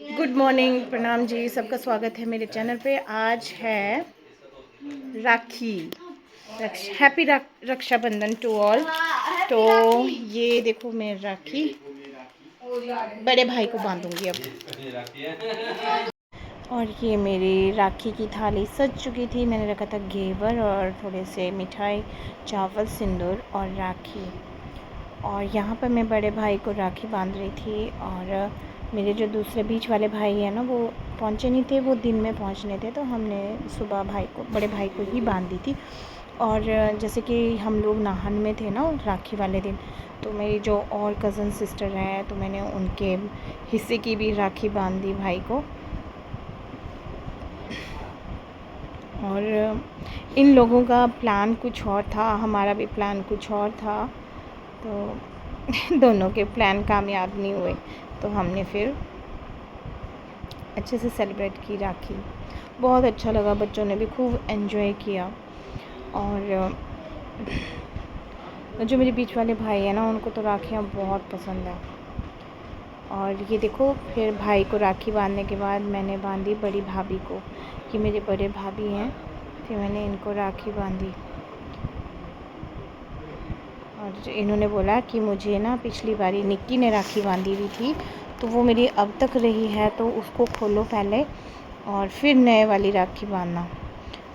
Good morning, प्रणाम जी। सबका स्वागत है मेरे चैनल पे। आज है Rakhi. Happy Rakshabandhan to all. तो ये देखो मैं राखी बड़े भाई को बांधूंगी अब। और ये मेरी राखी की थाली सज चुकी थी। मैंने रखा था घेवर और थोड़े से मिठाई, चावल, सिंदूर और राखी। और यहाँ पर मैं बड़े भाई को राखी बांध रही थी। और मेरे जो दूसरे बीच वाले भाई हैं ना, वो पहुँचे नहीं थे, वो दिन में पहुँचने थे, तो हमने सुबह बड़े भाई को ही बांध दी थी। और जैसे कि हम लोग नाहन में थे ना राखी वाले दिन, तो मेरी जो और कज़न सिस्टर हैं, तो मैंने उनके हिस्से की भी राखी बांध दी भाई को। और इन लोगों का प्लान कुछ और था, हमारा भी प्लान कुछ और था, तो दोनों के प्लान कामयाब नहीं हुए। तो हमने फिर अच्छे से सेलिब्रेट की राखी। बहुत अच्छा लगा, बच्चों ने भी खूब एंजॉय किया। और जो मेरे बीच वाले भाई हैं ना, उनको तो राखियाँ बहुत पसंद है। और ये देखो, फिर भाई को राखी बांधने के बाद मैंने बांधी बड़ी भाभी को। ये मेरे बड़े भाभी हैं, फिर मैंने इनको राखी बांधी। और इन्होंने बोला कि मुझे ना पिछली बारी निक्की ने राखी बांधी हुई थी, तो वो मेरी अब तक रही है, तो उसको खोलो पहले और फिर नए वाली राखी बांधना।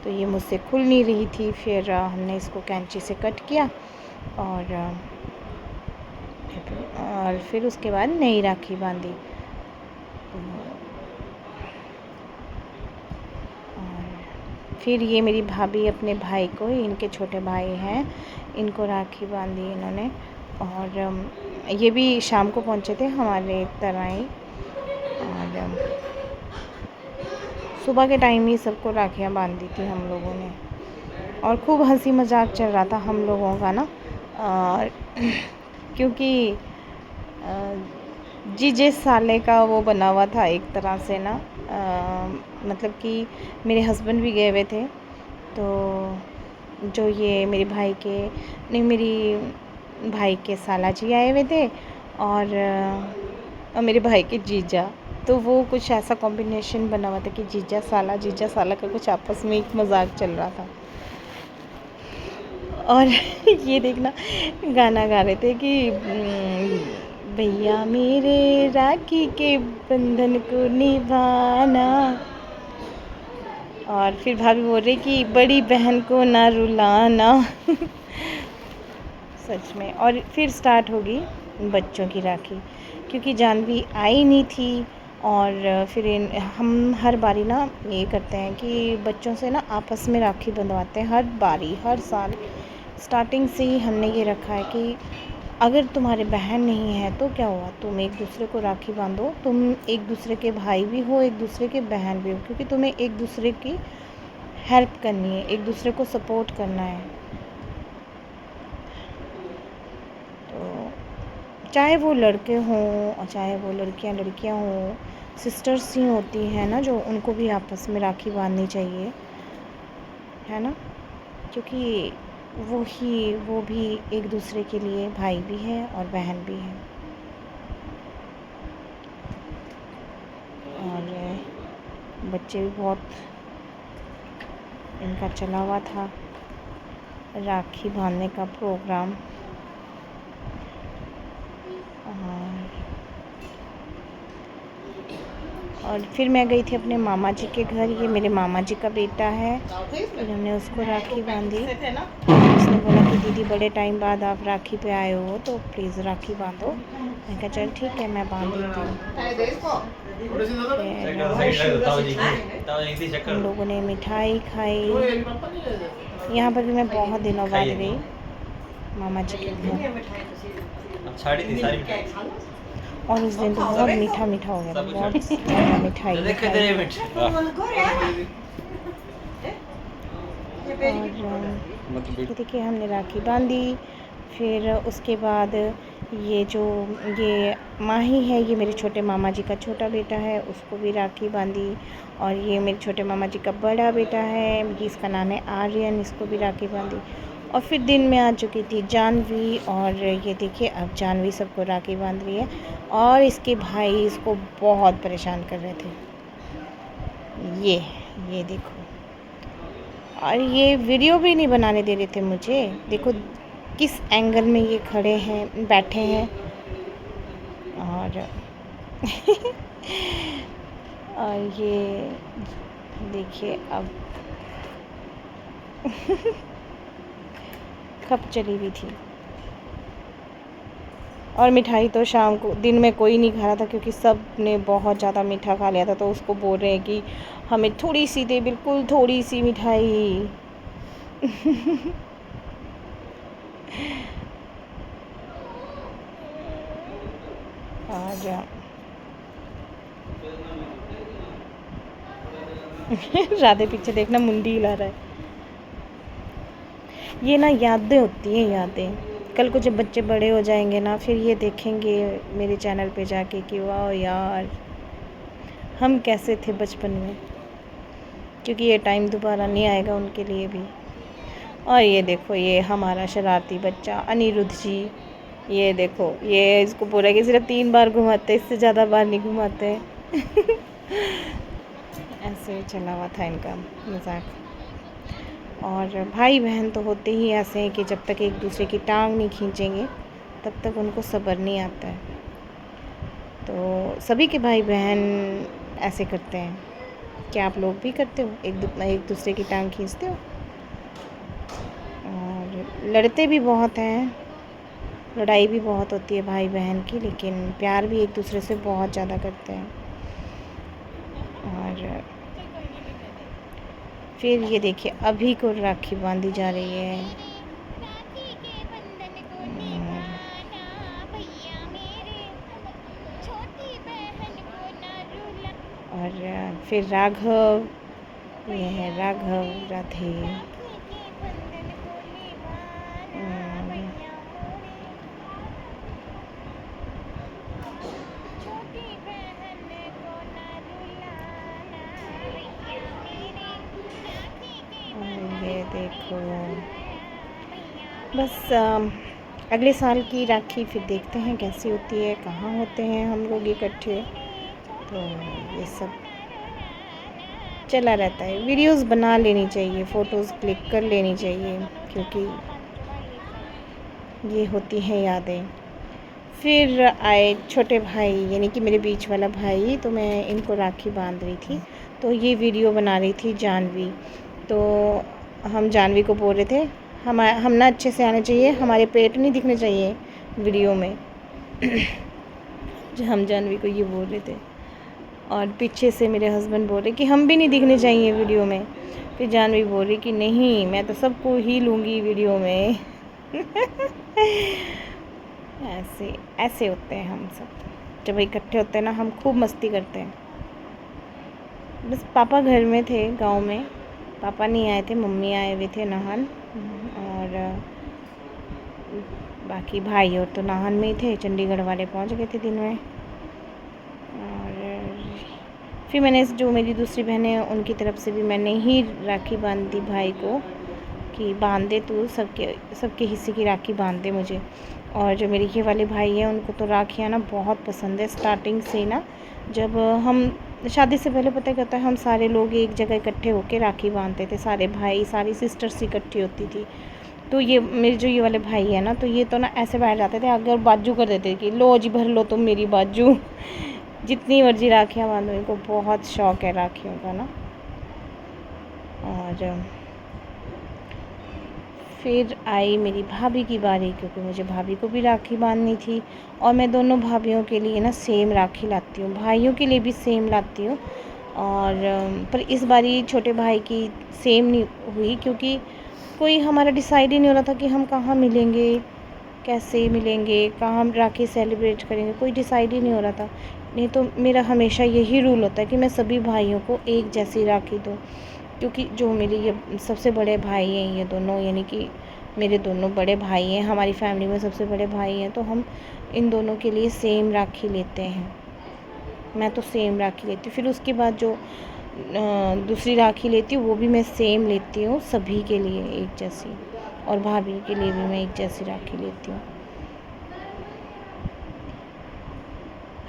तो ये मुझसे खुल नहीं रही थी। फिर हमने इसको कैंची से कट किया और फिर उसके बाद नई राखी बांधी। और फिर ये मेरी भाभी अपने भाई को, इनके छोटे भाई हैं, इनको राखी बांधी इन्होंने। और ये भी शाम को पहुंचे थे हमारे तरह ही। और सुबह के टाइम ही सबको राखियाँ बांध दी थी हम लोगों ने। और खूब हंसी मजाक चल रहा था हम लोगों का ना। और क्योंकि जिस साले का वो बना हुआ था एक तरह से ना, मतलब कि मेरे हस्बैंड भी गए हुए थे, तो जो ये मेरे भाई के नहीं, मेरी भाई के साला जी आए हुए थे और मेरे भाई के जीजा, तो वो कुछ ऐसा कॉम्बिनेशन बना हुआ था कि जीजा साला का कुछ आपस में एक मजाक चल रहा था। और ये देखना, गाना गा रहे थे कि भैया मेरे राखी के बंधन को निभाना। और फिर भाभी बोल रही कि बड़ी बहन को ना रुलाना। सच में। और फिर स्टार्ट होगी बच्चों की राखी, क्योंकि जानवी आई नहीं थी। और फिर हम हर बारी ना ये करते हैं कि बच्चों से ना आपस में राखी बंधवाते हैं, हर बारी, हर साल। स्टार्टिंग से ही हमने ये रखा है कि अगर तुम्हारे बहन नहीं है तो क्या हुआ, तुम एक दूसरे को राखी बांधो। तुम एक दूसरे के भाई भी हो, एक दूसरे के बहन भी हो, क्योंकि तुम्हें एक दूसरे की हेल्प करनी है, एक दूसरे को सपोर्ट करना है। तो चाहे वो लड़के हों और चाहे वो लड़कियां हों, सिस्टर्स ही होती हैं ना, जो उनको भी आपस में राखी बांधनी चाहिए, है ना, क्योंकि वो भी एक दूसरे के लिए भाई भी है और बहन भी है। और बच्चे भी बहुत, इनका चला हुआ था राखी बांधने का प्रोग्राम। और फिर मैं गई थी अपने मामा जी के घर। ये मेरे मामा जी का बेटा है, फिर हमने उसको राखी बांधी। उसने बोला कि दीदी बड़े टाइम बाद आप राखी पे आए हो, तो प्लीज़ राखी बांधो। मैं कहा चल ठीक है, मैं बांध देती हूँ। हम लोगों ने मिठाई खाई। यहाँ पर भी मैं बहुत दिनों बाद गई मामा जी के घर, और उस दिन तो बहुत मीठा मीठा हो गया था, बहुत ज़्यादा मिठाई। और ये देखिए, हमने राखी बांधी। फिर उसके बाद ये माही है, ये मेरे छोटे मामा जी का छोटा बेटा है, उसको भी राखी बांधी। और ये मेरे छोटे मामा जी का बड़ा बेटा है, जिसका नाम है आर्यन, इसको भी राखी बांधी। और फिर दिन में आ चुकी थी जानवी, और ये देखिए अब जानवी सबको राखी बांध रही है, और इसके भाई इसको बहुत परेशान कर रहे थे। ये देखो, और ये वीडियो भी नहीं बनाने दे रहे थे मुझे। देखो किस एंगल में ये खड़े हैं, बैठे हैं, और और ये देखिए अब कब चली हुई थी। और मिठाई तो शाम को, दिन में कोई नहीं खा रहा था क्योंकि सब ने बहुत ज़्यादा मीठा खा लिया था, तो उसको बोल रहे हैं कि हमें थोड़ी सी दे, बिल्कुल थोड़ी सी मिठाई। और राधे पीछे देखना, मुंडी हिला रहा है। ये ना यादें होती हैं, यादें। कल को जब बच्चे बड़े हो जाएंगे ना, फिर ये देखेंगे मेरे चैनल पे जाके कि वाह यार हम कैसे थे बचपन में, क्योंकि ये टाइम दोबारा नहीं आएगा उनके लिए भी। और ये देखो, ये हमारा शरारती बच्चा अनिरुद्ध जी, ये देखो, ये इसको पूरा कि सिर्फ 3 बार घुमाते, इससे ज़्यादा बार नहीं घुमाते। ऐसे चला हुआ था इनका मजाक। और भाई बहन तो होते ही ऐसे हैं कि जब तक एक दूसरे की टांग नहीं खींचेंगे तब तक उनको सब्र नहीं आता है। तो सभी के भाई बहन ऐसे करते हैं। क्या आप लोग भी करते हो, एक दूसरे की टांग खींचते हो? और लड़ते भी बहुत हैं, लड़ाई भी बहुत होती है भाई बहन की, लेकिन प्यार भी एक दूसरे से बहुत ज़्यादा करते हैं। और फिर ये देखिए अभी को राखी बांधी जा रही है। और फिर राघव, ये है राघव राधे। ये देखो, बस अगले साल की राखी फिर देखते हैं कैसी होती है, कहाँ होते हैं हम लोग इकट्ठे। तो ये सब चला रहता है। वीडियोस बना लेनी चाहिए, फ़ोटोज़ क्लिक कर लेनी चाहिए, क्योंकि ये होती हैं यादें। फिर आए छोटे भाई, यानी कि मेरे बीच वाला भाई, तो मैं इनको राखी बांध रही थी, तो ये वीडियो बना रही थी जानवी। तो हम जानवी को बोल रहे थे हम ना अच्छे से आने चाहिए, हमारे पेट नहीं दिखने चाहिए वीडियो में। जो हम जानवी को ये बोल रहे थे, और पीछे से मेरे हस्बैंड बोल रहे कि हम भी नहीं दिखने चाहिए वीडियो में। फिर जानवी बोल रही कि नहीं, मैं तो सबको ही लूँगी वीडियो में। ऐसे ऐसे होते हैं हम सब, जब इकट्ठे होते हैं ना हम खूब मस्ती करते हैं। बस पापा घर में थे गांव में, पापा नहीं आए थे, मम्मी आए हुए थे नाहन, और बाकी भाई और तो नाहन में ही थे, चंडीगढ़ वाले पहुंच गए थे दिन में। और फिर मैंने जो मेरी दूसरी बहनें हैं उनकी तरफ से भी मैंने ही राखी बांध दी भाई को कि बांध दे तू, सबके हिस्से की राखी बांध दे मुझे। और जो मेरे ये वाले भाई हैं उनको तो राखियाँ ना बहुत पसंद है। स्टार्टिंग से ना, जब हम शादी से पहले पता क्या होता है, हम सारे लोग एक जगह इकट्ठे होकर राखी बांधते थे, सारे भाई सारी सिस्टर्स इकट्ठी होती थी। तो ये मेरे जो ये वाले भाई हैं ना, तो ये तो ना ऐसे बैठ जाते थे आगे और बाजू कर देते कि लो जी भर लो तुम मेरी बाजू। जितनी मर्जी राखियाँ बांधो, इनको बहुत शौक़ है राखियों का ना। और फिर आई मेरी भाभी की बारी, क्योंकि मुझे भाभी को भी राखी बांधनी थी, और मैं दोनों भाभीयों के लिए ना सेम राखी लाती हूँ, भाइयों के लिए भी सेम लाती हूँ। और पर इस बारी छोटे भाई की सेम नहीं हुई, क्योंकि कोई हमारा डिसाइड ही नहीं हो रहा था कि हम कहाँ मिलेंगे, कैसे मिलेंगे, कहाँ हम राखी सेलिब्रेट करेंगे, कोई डिसाइड ही नहीं हो रहा था। नहीं तो मेरा हमेशा यही रूल होता है कि मैं सभी भाइयों को एक जैसी राखी दूँ, क्योंकि जो मेरे ये सबसे बड़े भाई हैं, ये दोनों, यानी कि मेरे दोनों बड़े भाई हैं, हमारी फैमिली में सबसे बड़े भाई हैं, तो हम इन दोनों के लिए सेम राखी लेते हैं। मैं तो सेम राखी लेती हूँ, फिर उसके बाद जो दूसरी राखी लेती हूँ वो भी मैं सेम लेती हूँ, सभी के लिए एक जैसी। और भाभी के लिए भी मैं एक जैसी राखी लेती हूँ।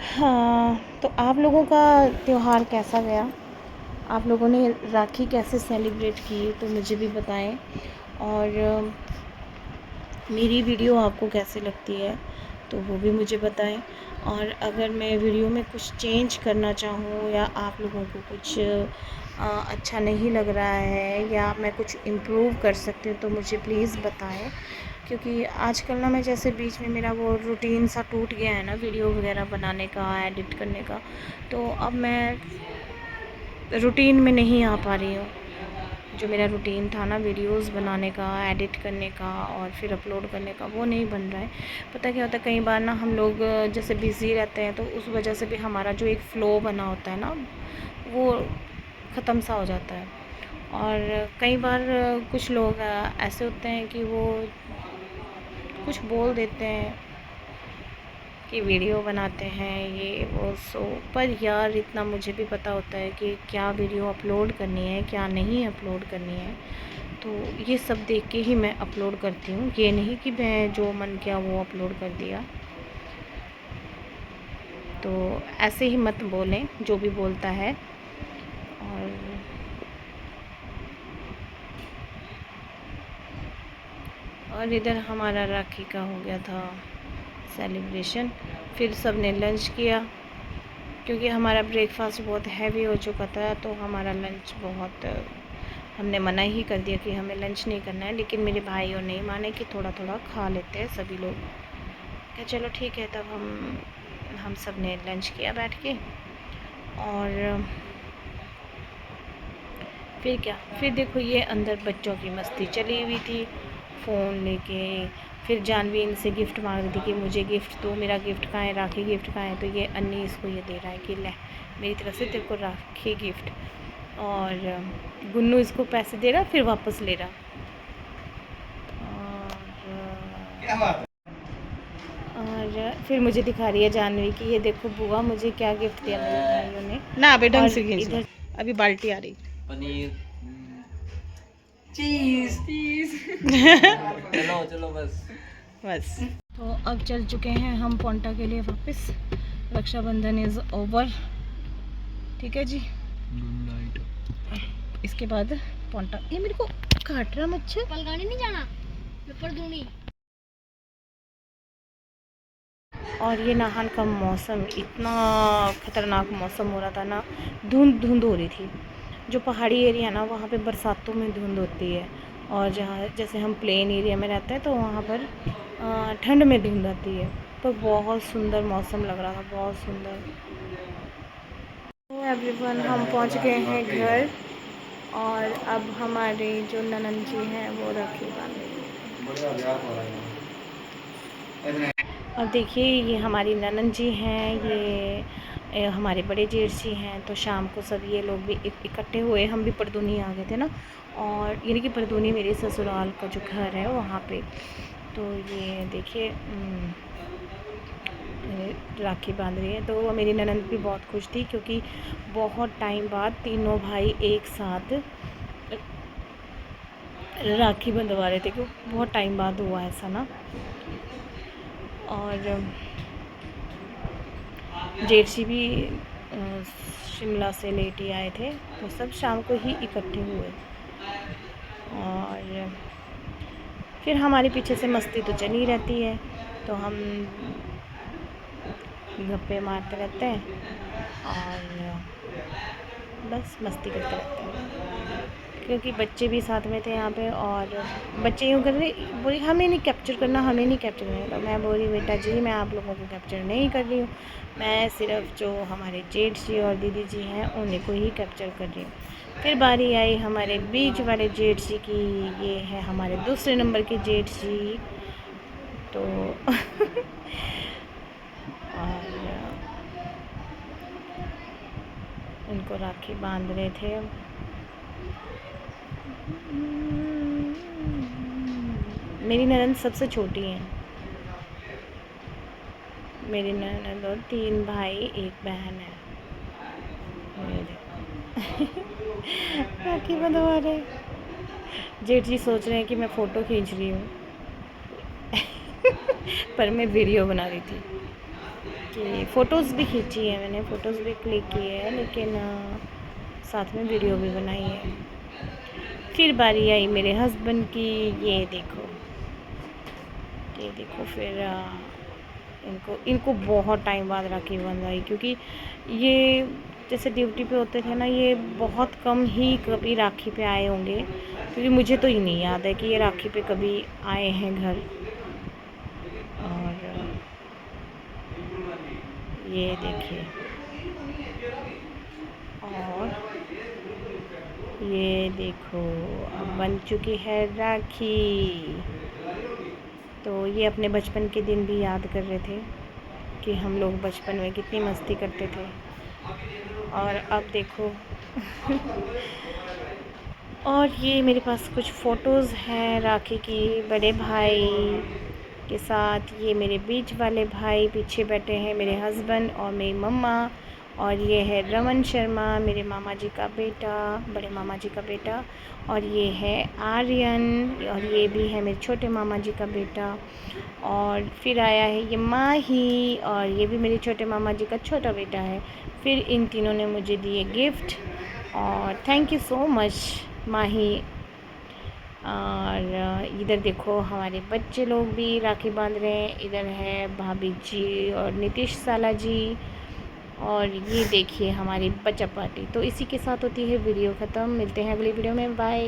हाँ, तो आप लोगों का त्यौहार कैसा गया? आप लोगों ने राखी कैसे सेलिब्रेट की तो मुझे भी बताएं। और मेरी वीडियो आपको कैसे लगती है तो वो भी मुझे बताएं। और अगर मैं वीडियो में कुछ चेंज करना चाहूँ या आप लोगों को कुछ अच्छा नहीं लग रहा है या मैं कुछ इम्प्रूव कर सकती हूँ तो मुझे प्लीज़ बताएं। क्योंकि आजकल ना मैं जैसे बीच में मेरा वो रूटीन सा टूट गया है ना वीडियो वगैरह बनाने का, एडिट करने का, तो अब मैं रूटीन में नहीं आ पा रही हूँ। जो मेरा रूटीन था ना वीडियोस बनाने का, एडिट करने का और फिर अपलोड करने का, वो नहीं बन रहा है। पता क्या होता है, कई बार ना हम लोग जैसे बिज़ी रहते हैं तो उस वजह से भी हमारा जो एक फ़्लो बना होता है ना वो ख़त्म सा हो जाता है। और कई बार कुछ लोग ऐसे होते हैं कि वो कुछ बोल देते हैं कि वीडियो बनाते हैं ये वो सो, पर यार इतना मुझे भी पता होता है कि क्या वीडियो अपलोड करनी है क्या नहीं अपलोड करनी है। तो ये सब देख के ही मैं अपलोड करती हूँ, ये नहीं कि मैं जो मन किया वो अपलोड कर दिया। तो ऐसे ही मत बोलें जो भी बोलता है। और इधर हमारा राखी का हो गया था सेलिब्रेशन। फिर सब ने लंच किया क्योंकि हमारा ब्रेकफास्ट बहुत हैवी हो चुका था, तो हमारा लंच बहुत हमने मना ही कर दिया कि हमें लंच नहीं करना है। लेकिन मेरे भाई और नहीं माने कि थोड़ा थोड़ा खा लेते हैं सभी लोग। क्या चलो ठीक है, तब हम सब ने लंच किया बैठ के। और फिर क्या, फिर देखो ये अंदर बच्चों की मस्ती चली हुई थी फ़ोन लेके। फिर जानवी इनसे गिफ्ट मांग रही थी कि मुझे गिफ्ट दो, मेरा गिफ्ट कहाँ है, राखी गिफ्ट कहाँ है। तो ये अन्नी इसको ये दे रहा है कि ले मेरी तरफ से तेरे को राखी गिफ्ट। और गुन्नू इसको पैसे दे रहा फिर वापस ले रहा। और फिर मुझे दिखा रही है जानवी कि ये देखो बुआ मुझे क्या गिफ्ट दिया मेरे भाइयों ने ना। अबे ढंग से खींच इधर अभी बाल्टी आ रही। पनीर चीज चीज चलो चलो बस। तो अब चल चुके हैं हम पोंटा के लिए वापस। रक्षाबंधन इज़ ओवर, ठीक है जी। इसके बाद पोंटा। ये मेरे को काट रहा मच्छर। पलगाने नहीं जाना, पेपर दूनी। और ये नहान का मौसम इतना ख़तरनाक मौसम हो रहा था ना, धुंध धुंध हो रही थी। जो पहाड़ी एरिया ना वहाँ पे बरसातों में धुंध होती है, और जहाँ जैसे हम प्लेन एरिया में रहते हैं तो वहाँ पर ठंड में धुंध आती है। तो बहुत सुंदर मौसम लग रहा था, बहुत सुंदर। तो एवरीवन हम पहुँच गए हैं घर, और अब हमारे जो ननद जी हैं वो राखी बांधेंगे। अब देखिए ये हमारी ननद जी हैं, ये हमारे बड़े जेठ जी हैं। तो शाम को सब ये लोग भी इकट्ठे हुए, हम भी परदूनी आ गए थे ना। और यानी कि परदूनी मेरे ससुराल का जो घर है वहाँ पे। तो ये देखिए राखी बांध रही है। तो मेरी ननद भी बहुत खुश थी क्योंकि बहुत टाइम बाद तीनों भाई एक साथ राखी बंधवा रहे थे, क्योंकि बहुत टाइम बाद हुआ ऐसा ना। और जेठ जी भी शिमला से लेट ही आए थे, तो सब शाम को ही इकट्ठे हुए। और फिर हमारे पीछे से मस्ती तो चली रहती है, तो हम गप्पे मारते रहते हैं और बस मस्ती करते रहते हैं। क्योंकि बच्चे भी साथ में थे यहाँ पे, और बच्चे यूँ कर रहे बोली हमें नहीं कैप्चर करना, हमें नहीं कैप्चर करना। तो मैं बोली बेटा जी मैं आप लोगों को कैप्चर नहीं कर रही हूँ, मैं सिर्फ जो हमारे जेठ जी और दीदी जी हैं उन्हीं को ही कैप्चर कर रही हूँ। फिर बारी आई हमारे बीच वाले जेठ जी की, ये है हमारे दूसरे नंबर के जेठ जी। तो और उनको राखी बांध रहे थे। मेरी ननद सबसे छोटी है, मेरी ननद और 3 भाई 1 बहन है। राखी बंधवा रहे। जेठ जी सोच रहे हैं कि मैं फ़ोटो खींच रही हूँ पर मैं वीडियो बना रही थी। कि फ़ोटोज़ भी खींची है मैंने, फ़ोटोज़ भी क्लिक की है, लेकिन साथ में वीडियो भी बनाई है। फिर बारी आई मेरे हस्बैंड की। ये देखो, ये देखो, फिर इनको बहुत टाइम बाद राखी बंधाई, क्योंकि ये जैसे ड्यूटी पे होते थे ना, ये बहुत कम ही कभी राखी पे आए होंगे, क्योंकि मुझे तो ही नहीं याद है कि ये राखी पे कभी आए हैं घर। और ये देखिए, और ये देखो, अब बन चुकी है राखी। तो ये अपने बचपन के दिन भी याद कर रहे थे कि हम लोग बचपन में कितनी मस्ती करते थे। और अब देखो और ये मेरे पास कुछ फ़ोटोज़ हैं राखी की, बड़े भाई के साथ। ये मेरे बीच वाले भाई पीछे बैठे हैं, मेरे हस्बैंड और मेरी मम्मा। और ये है रमन शर्मा, मेरे मामा जी का बेटा, बड़े मामा जी का बेटा। और ये है आर्यन, और ये भी है मेरे छोटे मामा जी का बेटा। और फिर आया है ये माही, और ये भी मेरे छोटे मामा जी का छोटा बेटा है। फिर इन तीनों ने मुझे दिए गिफ्ट, और थैंक यू सो मच माही। और इधर देखो हमारे बच्चे लोग भी राखी बांध रहे हैं। इधर है भाभी जी और नीतीश साला जी। और ये देखिए हमारी बच्चा पार्टी। तो इसी के साथ होती है वीडियो ख़त्म। मिलते हैं अगली वीडियो में, बाय।